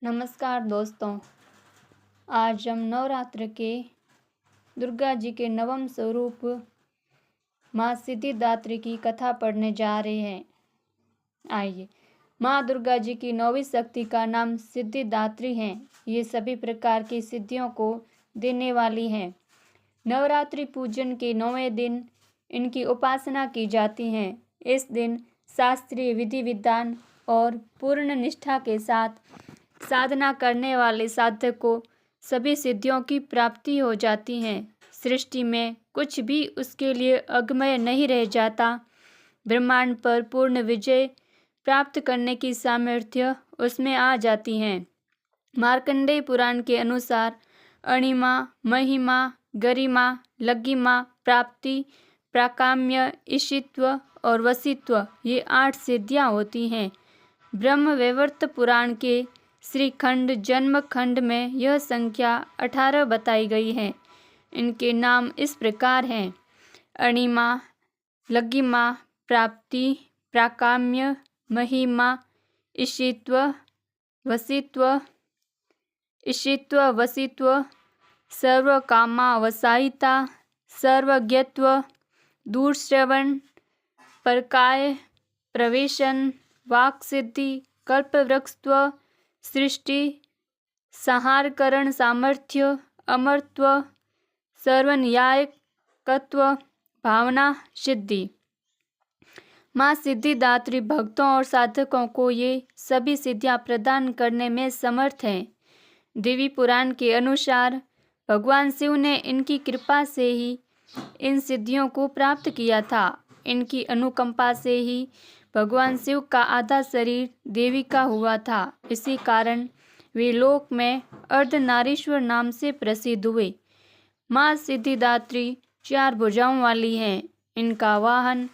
नमस्कार दोस्तों। आज हम नवरात्र के दुर्गा जी के नवम स्वरूप माँ सिद्धिदात्री की कथा पढ़ने जा रहे हैं। आइए, माँ दुर्गा जी की नौवीं शक्ति का नाम सिद्धिदात्री है। ये सभी प्रकार की सिद्धियों को देने वाली हैं। नवरात्रि पूजन के 9वें दिन इनकी उपासना की जाती है। इस दिन शास्त्रीय विधि विधान और पूर्ण निष्ठा के साथ साधना करने वाले साधक को सभी सिद्धियों की प्राप्ति हो जाती है। सृष्टि में कुछ भी उसके लिए अगम्य नहीं रह जाता। ब्रह्मांड पर पूर्ण विजय प्राप्त करने की सामर्थ्य उसमें आ जाती है। मार्कंडेय पुराण के अनुसार अणिमा, महिमा, गरिमा, लग्गिमा, प्राप्ति, प्राकाम्य, ईशित्व और वसित्व ये 8 सिद्धियां होती हैं। ब्रह्म वैवर्त पुराण के श्रीखंड जन्म खंड में यह संख्या 18 बताई गई है। इनके नाम इस प्रकार हैं: अणिमा, लग्गिमा, प्राप्ति, प्राकाम्य, महिमा, ईशित्व, वसित्व, सर्वकामावसायिता, सर्वज्ञत्व, दूरश्रवण, परकाय, प्रवेशन, वाक्सिद्धि, कल्पवृक्षत्व, सृष्टि, संहारकरण सामर्थ्य, अमरत्व, सर्वन्यायकत्व, भावना, सिद्धि। माँ सिद्धिदात्री भक्तों और साधकों को ये सभी सिद्धियाँ प्रदान करने में समर्थ हैं। देवी पुराण के अनुसार भगवान शिव ने इनकी कृपा से ही इन सिद्धियों को प्राप्त किया था। इनकी अनुकंपा से ही भगवान शिव का आधा शरीर देवी का हुआ था। इसी कारण वे लोक में अर्धनारीश्वर नाम से प्रसिद्ध हुए। माँ सिद्धिदात्री 4 भुजाओं वाली हैं। इनका वाहन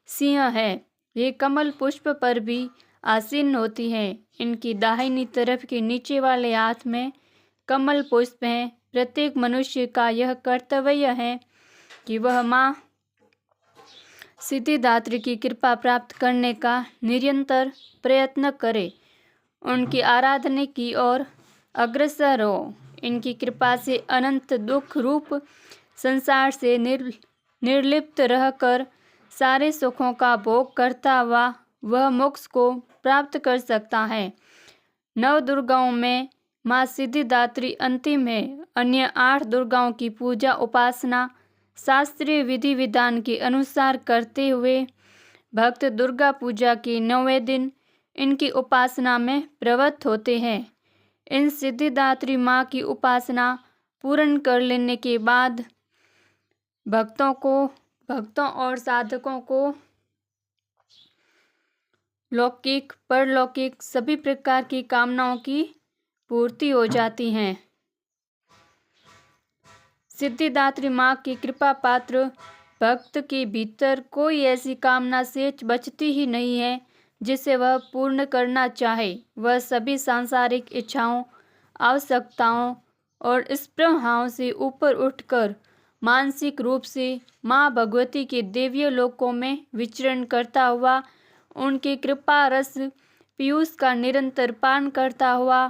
सिंह है। ये कमल पुष्प पर भी आसीन होती हैं। इनकी दाहिनी तरफ के नीचे वाले हाथ में कमल पुष्प हैं। प्रत्येक मनुष्य का यह कर्तव्य है कि वह माँ सिद्धिदात्री की कृपा प्राप्त करने का निरंतर प्रयत्न करे, उनकी आराधना की ओर अग्रसर हो। इनकी कृपा से अनंत दुख रूप संसार से निर्लिप्त रहकर सारे सुखों का भोग करता हुआ वह मोक्ष को प्राप्त कर सकता है। 9 दुर्गाओं में माँ सिद्धिदात्री अंतिम है। अन्य 8 दुर्गाओं की पूजा उपासना शास्त्रीय विधि विधान के अनुसार करते हुए भक्त दुर्गा पूजा के 9वें दिन इनकी उपासना में प्रवृत्त होते हैं। इन सिद्धिदात्री माँ की उपासना पूर्ण कर लेने के बाद भक्तों और साधकों को लौकिक परलौकिक सभी प्रकार की कामनाओं की पूर्ति हो जाती है। सिद्धिदात्री माँ की कृपा पात्र भक्त के भीतर कोई ऐसी कामना शेष बचती ही नहीं है जिसे वह पूर्ण करना चाहे। वह सभी सांसारिक इच्छाओं, आवश्यकताओं और स्पृहाओं से ऊपर उठकर मानसिक रूप से माँ भगवती के दिव्य लोकों में विचरण करता हुआ उनकी कृपा रस पीयूष का निरंतर पान करता हुआ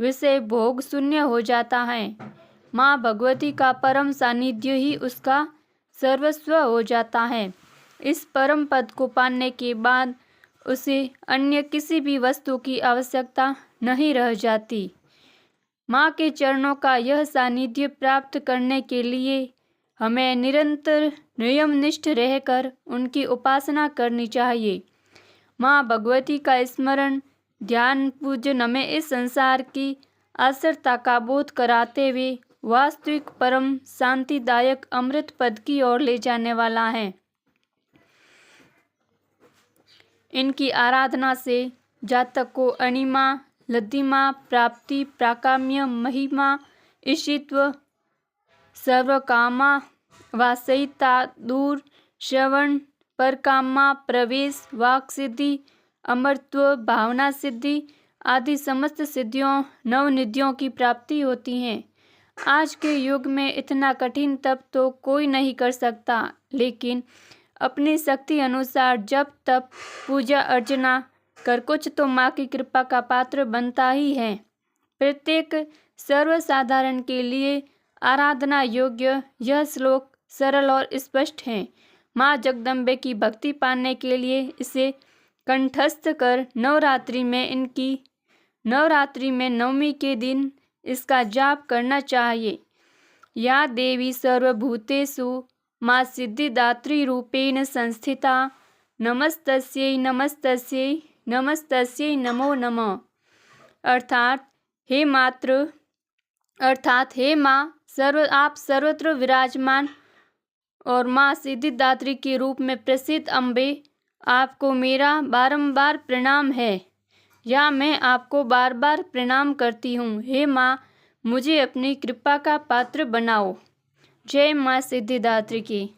विषय भोग शून्य हो जाता है। माँ भगवती का परम सानिध्य ही उसका सर्वस्व हो जाता है। इस परम पद को पाने के बाद उसे अन्य किसी भी वस्तु की आवश्यकता नहीं रह जाती। माँ के चरणों का यह सानिध्य प्राप्त करने के लिए हमें निरंतर नियमनिष्ठ रहकर उनकी उपासना करनी चाहिए। माँ भगवती का स्मरण, ध्यान, पूजन हमें इस संसार की असरता का बोध कराते हुए वास्तविक परम शांतिदायक अमृत पद की ओर ले जाने वाला है। इनकी आराधना से जातक को अणिमा, लद्दिमा, प्राप्ति, प्राकाम्य, महिमा, ईशित्व, सर्वकामा वासयिता, दूर श्रवण, परकामा, प्रवेश, वाक सिद्धि, अमरत्व, भावना सिद्धि आदि समस्त सिद्धियों नवनिधियों की प्राप्ति होती है। आज के युग में इतना कठिन तप तो कोई नहीं कर सकता, लेकिन अपनी शक्ति अनुसार जप तप पूजा अर्चना कर कुछ तो माँ की कृपा का पात्र बनता ही है। प्रत्येक सर्वसाधारण के लिए आराधना योग्य यह श्लोक सरल और स्पष्ट है। माँ जगदम्बे की भक्ति पाने के लिए इसे कंठस्थ कर नवरात्रि में नवमी के दिन इसका जाप करना चाहिए। या देवी सर्वभूतेषु माँ सिद्धिदात्री रूपेण संस्थिता नमस्तस्यै नमस्तस्यै नमस्तस्यै नमो नमः। अर्थात हे माँ आप सर्वत्र विराजमान और माँ सिद्धिदात्री के रूप में प्रसिद्ध अम्बे, आपको मेरा बारंबार प्रणाम है या मैं आपको बार बार प्रणाम करती हूँ। हे माँ, मुझे अपनी कृपा का पात्र बनाओ। जय माँ सिद्धिदात्री की।